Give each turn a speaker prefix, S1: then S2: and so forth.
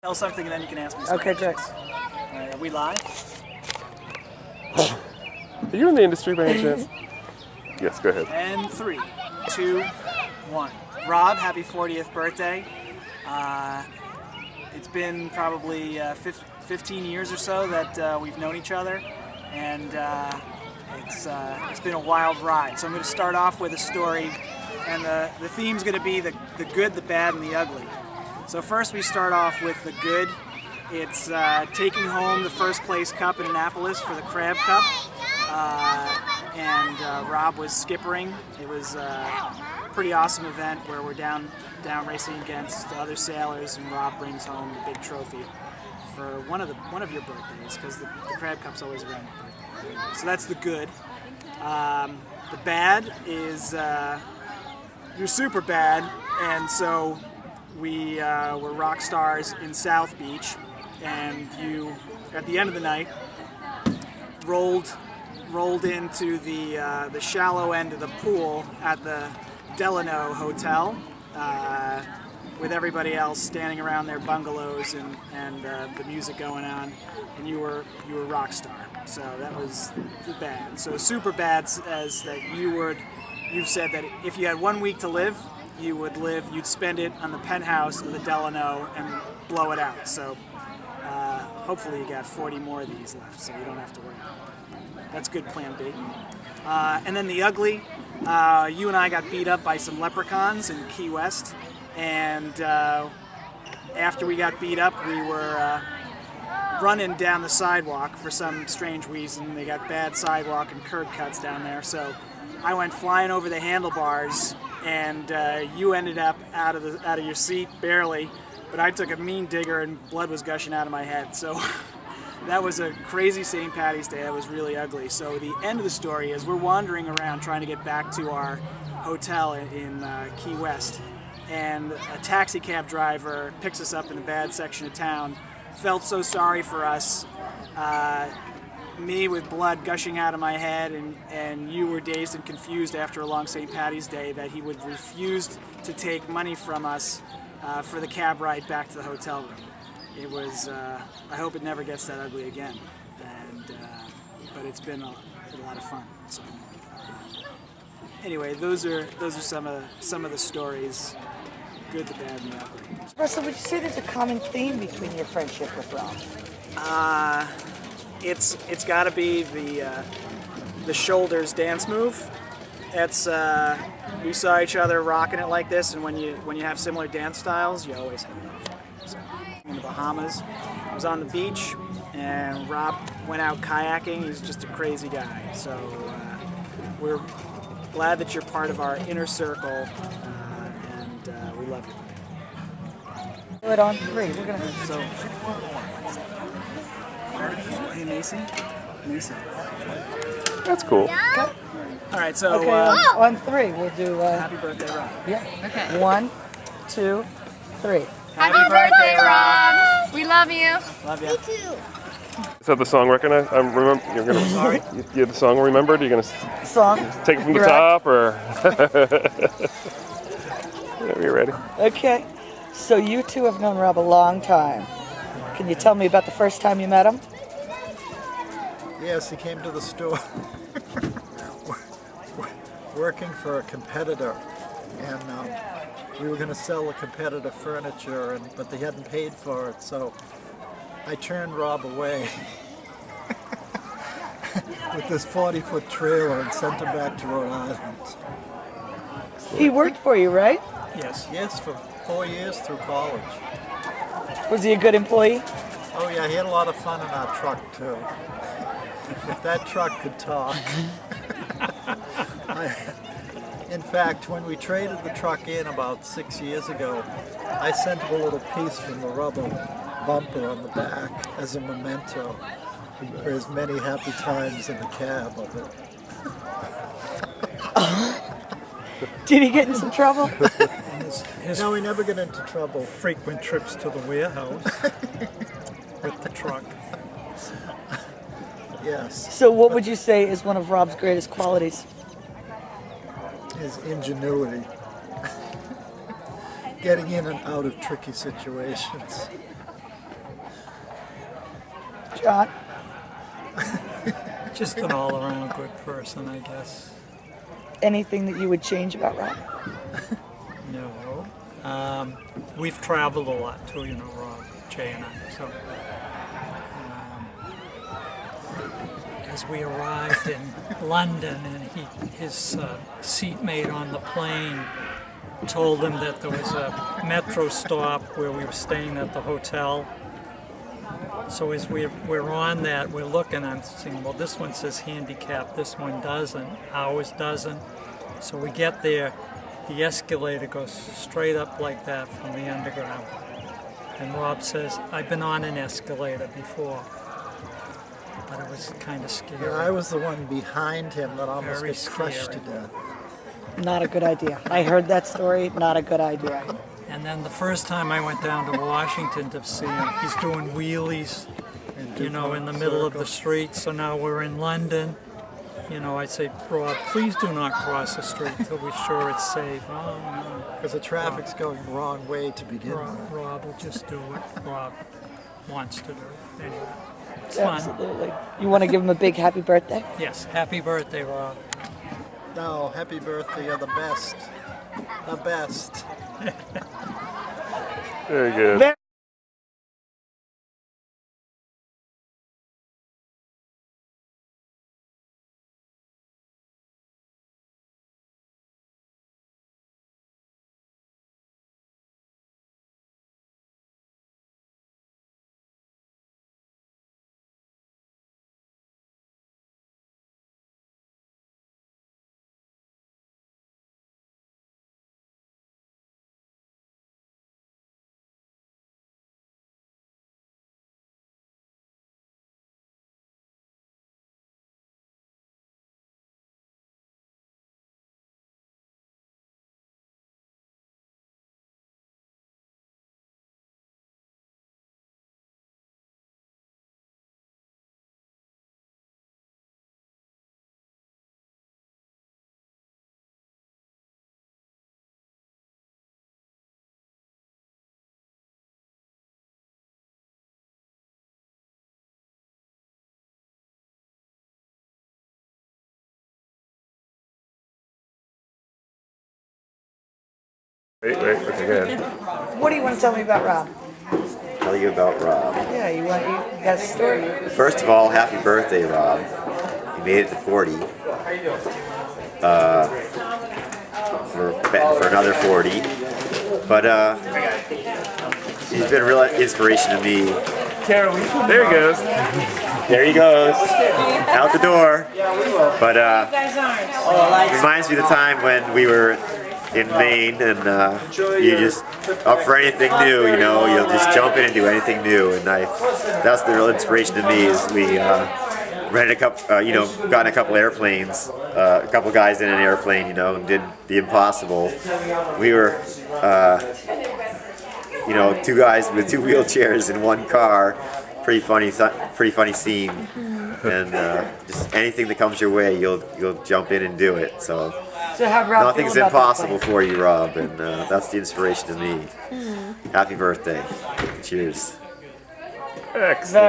S1: Tell something and then you can ask me some
S2: Okay, great.
S1: questions. All right, are we live?
S3: Are you in the industry by any chance? Yes, go ahead.
S1: And 3, 2, 1. Rob, happy 40th birthday. It's been probably 15 years or so that we've known each other, and it's been a wild ride. So I'm going to start off with a story, and the theme's going to be the good, the bad, and the ugly. So first we start off with the good. It's taking home the first place cup in Annapolis for the Crab Cup, and Rob was skippering. It was a pretty awesome event where we're down racing against the other sailors, and Rob brings home the big trophy for one of your birthdays, because the Crab Cup's always around your birthday. So that's the good. The bad is you're super bad, and so we were rock stars in South Beach, and you, at the end of the night, rolled into the shallow end of the pool at the Delano Hotel, with everybody else standing around their bungalows and the music going on, and you were rock star. So that was bad. So super bad as that you've said that if you had 1 week to live, you'd spend it on the penthouse of the Delano and blow it out. So hopefully you got 40 more of these left, so you don't have to worry about that. That's good plan B. And then the ugly, you and I got beat up by some leprechauns in Key West, and after we got beat up, we were running down the sidewalk for some strange reason. They got bad sidewalk and curb cuts down there, so I went flying over the handlebars, and you ended up out of your seat barely, but I took a mean digger and blood was gushing out of my head. So that was a crazy St. Patty's Day. That was really ugly. So the end of the story is we're wandering around trying to get back to our hotel in Key West, and a taxi cab driver picks us up in the bad section of town. Felt so sorry for us, me with blood gushing out of my head, and you were dazed and confused after a long St. Patty's Day that he would refuse to take money from us for the cab ride back to the hotel room. It was, I hope it never gets that ugly again, but it's been a lot of fun. So anyway, those are some of the stories, good, the bad, and the ugly.
S2: Russell, would you say there's a common theme between your friendship with Rob?
S1: It's got to be the shoulders dance move. It's we saw each other rocking it like this, and when you have similar dance styles, you always have a lot of fun. So, in the Bahamas, I was on the beach, and Rob went out kayaking. He's just a crazy guy. So we're glad that you're part of our inner circle, and we love you.
S2: Do it on 3. We're gonna.
S1: So, hey Mason.
S3: That's cool.
S2: Okay.
S1: All right, so
S2: Okay, on 3 we'll do.
S1: happy birthday, Rob.
S2: Yeah.
S4: Okay.
S2: 1, 2, 3.
S4: Happy birthday, Rob! We love you.
S1: Love you.
S5: Me too.
S3: Is that the song recognized? I remember. You're gonna.
S1: Sorry?
S3: You have the song remembered? Are you gonna
S2: Song.
S3: take it from the
S2: You're up.
S3: top, or whenever you're ready?
S2: Okay. So you two have known Rob a long time. Can you tell me about the first time you met him?
S6: Yes, he came to the store working for a competitor, and we were going to sell the competitor furniture, but they hadn't paid for it, so I turned Rob away with this 40-foot trailer and sent him back to Rhode Island.
S2: He worked for you, right?
S1: Yes.
S6: Yes, for 4 years through college.
S2: Was he a good employee?
S6: Oh yeah, he had a lot of fun in our truck too. If that truck could talk. In fact, when we traded the truck in about 6 years ago, I sent him a little piece from the rubber bumper on the back as a memento for his many happy times in the cab of it.
S2: Did he get in some trouble?
S6: No, we never get into trouble. Frequent trips to the warehouse with the truck. Yes.
S2: So what would you say is one of Rob's greatest qualities?
S6: His ingenuity. Getting in and out of tricky situations.
S2: John?
S5: Just an all-around good person, I guess.
S2: Anything that you would change about Rob?
S5: No. We've traveled a lot too, you know, Rob, Jay and I. So as we arrived in London, and his seatmate on the plane told him that there was a metro stop where we were staying at the hotel. So as we're on that, we're looking, I'm saying, well, this one says handicap, this one doesn't, ours doesn't. So we get there, the escalator goes straight up like that from the underground. And Rob says, I've been on an escalator before, but it was kind of scary.
S6: Yeah, I was the one behind him that almost
S5: Very
S6: got crushed to
S5: scary.
S6: death.
S2: Not a good idea. I heard that story. Not a good idea.
S5: And then the first time I went down to Washington to see him, he's doing wheelies, you know, in the middle of the street. So now we're in London. You know, I say, Rob, please do not cross the street till we're sure it's safe. Oh, no.
S6: Because the traffic's going the wrong way to begin with.
S5: Rob will just do what Rob wants to do. Anyway, it's fun.
S2: Absolutely. You want to give him a big happy birthday?
S5: Yes, happy birthday, Rob.
S6: No, happy birthday, you're the best. The best.
S3: Very good. Wait, okay, go ahead.
S2: What do you want to tell me about Rob?
S7: Tell you about Rob.
S2: Yeah, you got a story?
S7: First of all, happy birthday, Rob. You made it to 40. We're betting for another 40. But he's been a real inspiration to me.
S3: There he goes.
S7: There he goes. Out the door. But reminds me of the time when we were in Maine, and you just up for anything new, you know, you'll just jump in and do anything new, and that's the real inspiration to me. Is we rented a couple, got in a couple airplanes, a couple guys in an airplane, you know, and did the impossible. We were, two guys with two wheelchairs in one car. Pretty funny scene, and just anything that comes your way, you'll jump in and do it. So
S2: have Rob
S7: nothing's impossible for you, Rob, and that's the inspiration to me. Happy birthday! Cheers.
S3: Excellent.